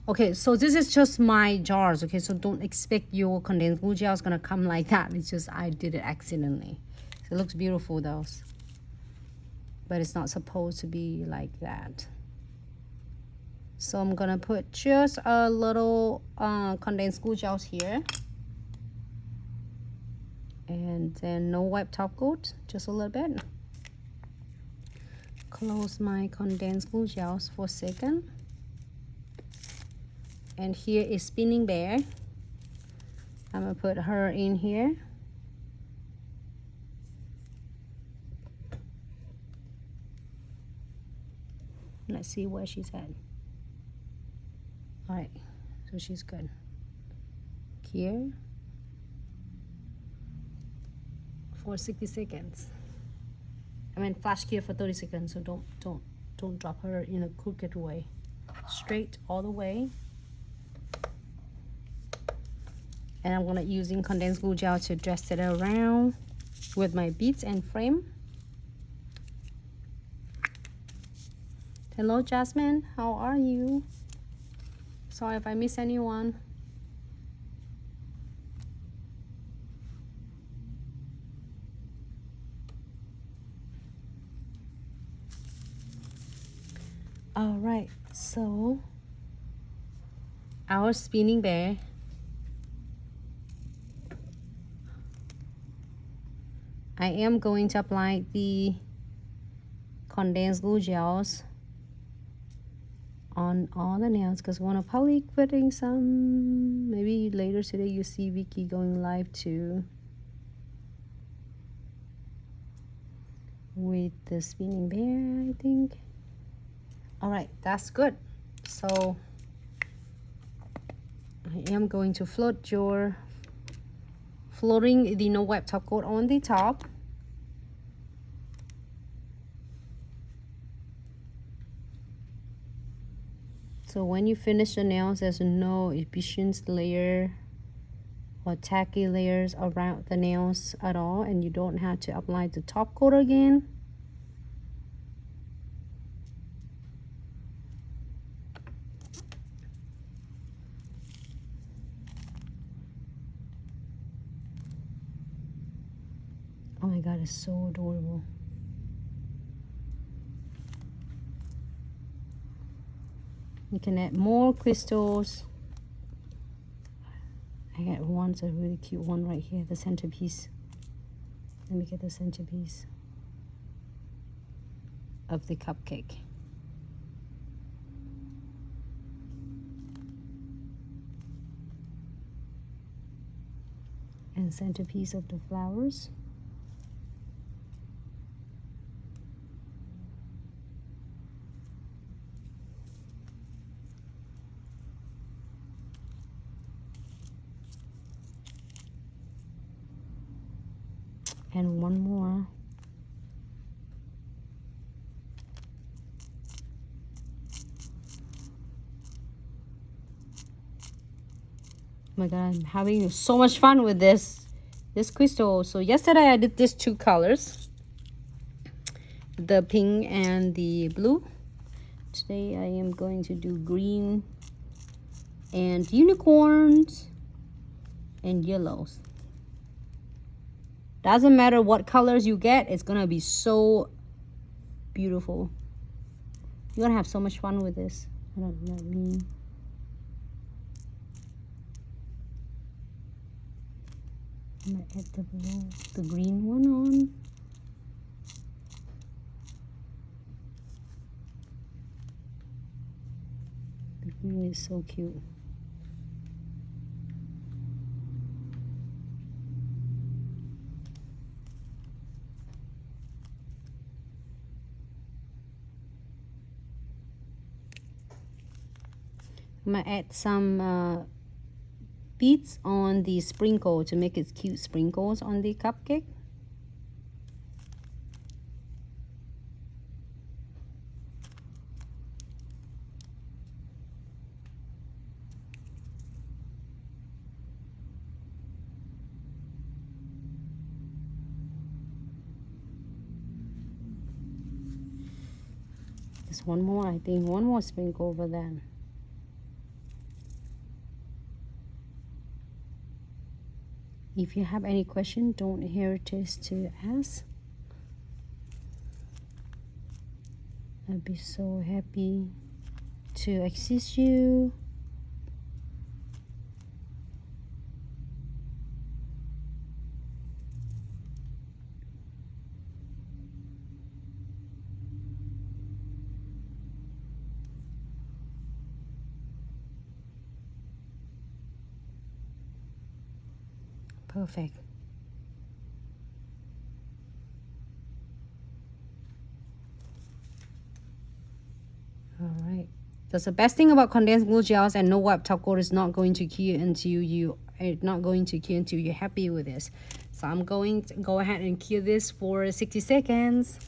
Okay, so this is just my jars. Okay, so don't expect your condensed glue gel is gonna come like that. It's just I did it accidentally. So it looks beautiful though, but it's not supposed to be like that. So I'm gonna put just a little condensed glue gels here, and then no wet top coat, just a little bit. Close my condensed glue gels for a second. And here is Spinning Bear. I'm gonna put her in here. Let's see where she's at. All right, so she's good. Here for 60 seconds. I mean, flash here for 30 seconds. So don't drop her in a crooked way. Straight all the way. And I'm gonna using condensed glue gel to dress it around with my beads and frame. Hello Jasmine, how are you? Sorry if I miss anyone. All right, so our Spinning Bear. I am going to apply the condensed glue gels on all the nails because I want to probably putting some, maybe later today you see Vicky going live too with the Spinning Bear, I think. All right, that's good. So I am going to floating the no wipe top coat on the top. So when you finish the nails, there's no efficient layer or tacky layers around the nails at all, and you don't have to apply the top coat again. Oh my god, it's so adorable. You can add more crystals. I got a really cute one right here, the centerpiece. Let me get the centerpiece of the cupcake. And centerpiece of the flowers. And one more. Oh my god, I'm having so much fun with this crystal. So yesterday I did these two colors, the pink and the blue. Today I am going to do green and unicorns and yellows. Doesn't matter what colors you get, it's gonna be so beautiful. You're gonna have so much fun with this. I don't know what I mean. I'm gonna add the green one on. The green is so cute. I'm gonna add some beads on the sprinkle to make it cute sprinkles on the cupcake. Just one more, I think, one more sprinkle over there. If you have any question, don't hesitate to ask. I'd be so happy to assist you. Perfect. All right. That's the best thing about condensed glue gels and no wipe top coat is not going to cure until you're happy with this. So I'm going to go ahead and cure this for 60 seconds.